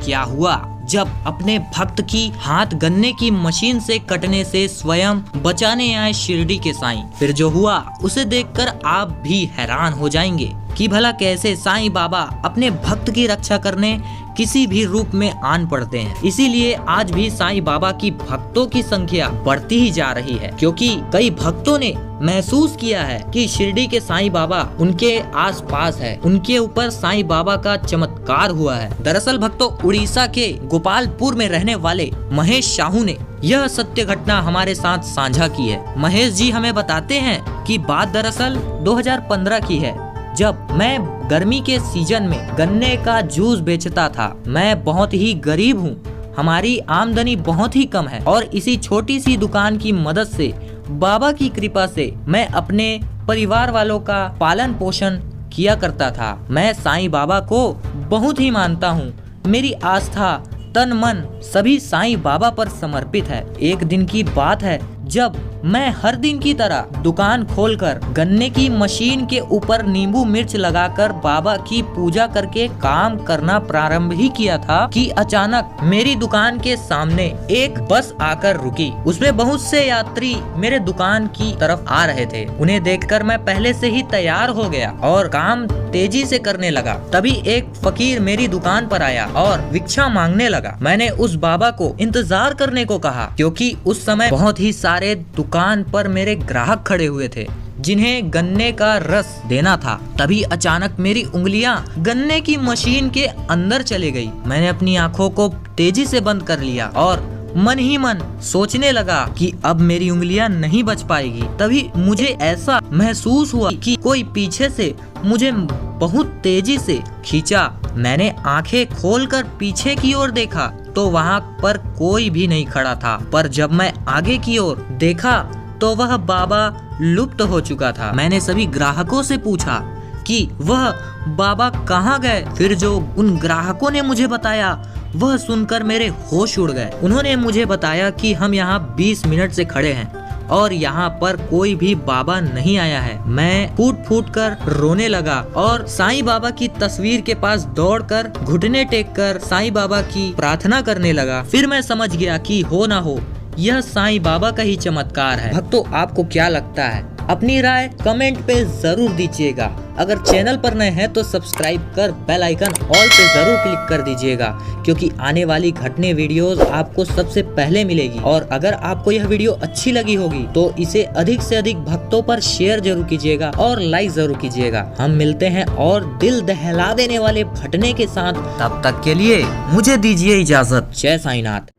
क्या हुआ जब अपने भक्त की हाथ गन्ने की मशीन से कटने से स्वयं बचाने आए शिरडी के साईं। फिर जो हुआ उसे देखकर आप भी हैरान हो जाएंगे कि भला कैसे साईं बाबा अपने भक्त की रक्षा करने किसी भी रूप में आन पड़ते हैं। इसीलिए आज भी साईं बाबा की भक्तों की संख्या बढ़ती ही जा रही है, क्योंकि कई भक्तों ने महसूस किया है कि शिरडी के साईं बाबा उनके आसपास है, उनके ऊपर साईं बाबा का चमत्कार हुआ है। दरअसल भक्तों, उड़ीसा के गोपालपुर में रहने वाले महेश साहू ने यह सत्य घटना हमारे साथ साझा की है। महेश जी हमें बताते हैं कि बात दरअसल 2015 की है, जब मैं गर्मी के सीजन में गन्ने का जूस बेचता था। मैं बहुत ही गरीब हूँ, हमारी आमदनी बहुत ही कम है और इसी छोटी सी दुकान की मदद से बाबा की कृपा से मैं अपने परिवार वालों का पालन पोषण किया करता था। मैं साईं बाबा को बहुत ही मानता हूँ। मेरी आस्था, तन मन सभी साईं बाबा पर समर्पित है। एक दिन की बात है जब मैं हर दिन की तरह दुकान खोलकर गन्ने की मशीन के ऊपर नींबू मिर्च लगाकर बाबा की पूजा करके काम करना प्रारंभ ही किया था कि अचानक मेरी दुकान के सामने एक बस आकर रुकी। उसमें बहुत से यात्री मेरे दुकान की तरफ आ रहे थे। उन्हें देखकर मैं पहले से ही तैयार हो गया और काम तेजी से करने लगा। तभी एक फकीर मेरी दुकान पर आया और भिक्षा मांगने लगा। मैंने उस बाबा को इंतजार करने को कहा, क्योंकि उस समय बहुत ही सारे दुकान पर मेरे ग्राहक खड़े हुए थे जिन्हें गन्ने का रस देना था। तभी अचानक मेरी उंगलियां गन्ने की मशीन के अंदर चली गई। मैंने अपनी आंखों को तेजी से बंद कर लिया और मन ही मन सोचने लगा कि अब मेरी उंगलियां नहीं बच पाएगी। तभी मुझे ऐसा महसूस हुआ कि कोई पीछे से मुझे बहुत तेजी से खींचा। मैंने आंखें खोलकर पीछे की ओर देखा तो वहां पर कोई भी नहीं खड़ा था, पर जब मैं आगे की ओर देखा तो वह बाबा लुप्त हो चुका था। मैंने सभी ग्राहकों से पूछा कि वह बाबा कहाँ गए। फिर जो उन ग्राहकों ने मुझे बताया वह सुनकर मेरे होश उड़ गए। उन्होंने मुझे बताया कि हम यहाँ 20 मिनट से खड़े हैं और यहाँ पर कोई भी बाबा नहीं आया है। मैं फूट फूट कर रोने लगा और साईं बाबा की तस्वीर के पास दौड़कर घुटने टेक कर साईं बाबा की प्रार्थना करने लगा। फिर मैं समझ गया कि हो ना हो यह साईं बाबा का ही चमत्कार है। भक्तों, आपको क्या लगता है? अपनी राय कमेंट पे जरूर दीजिएगा। अगर चैनल पर नए हैं तो सब्सक्राइब कर बेल आइकन ऑल पे जरूर क्लिक कर दीजिएगा, क्योंकि आने वाली घटने वीडियोस आपको सबसे पहले मिलेगी। और अगर आपको यह वीडियो अच्छी लगी होगी तो इसे अधिक से अधिक भक्तों पर शेयर जरूर कीजिएगा और लाइक जरूर कीजिएगा। हम मिलते हैं और दिल दहला देने वाले घटने के साथ। तब तक के लिए मुझे दीजिए इजाजत। जय साईनाथ।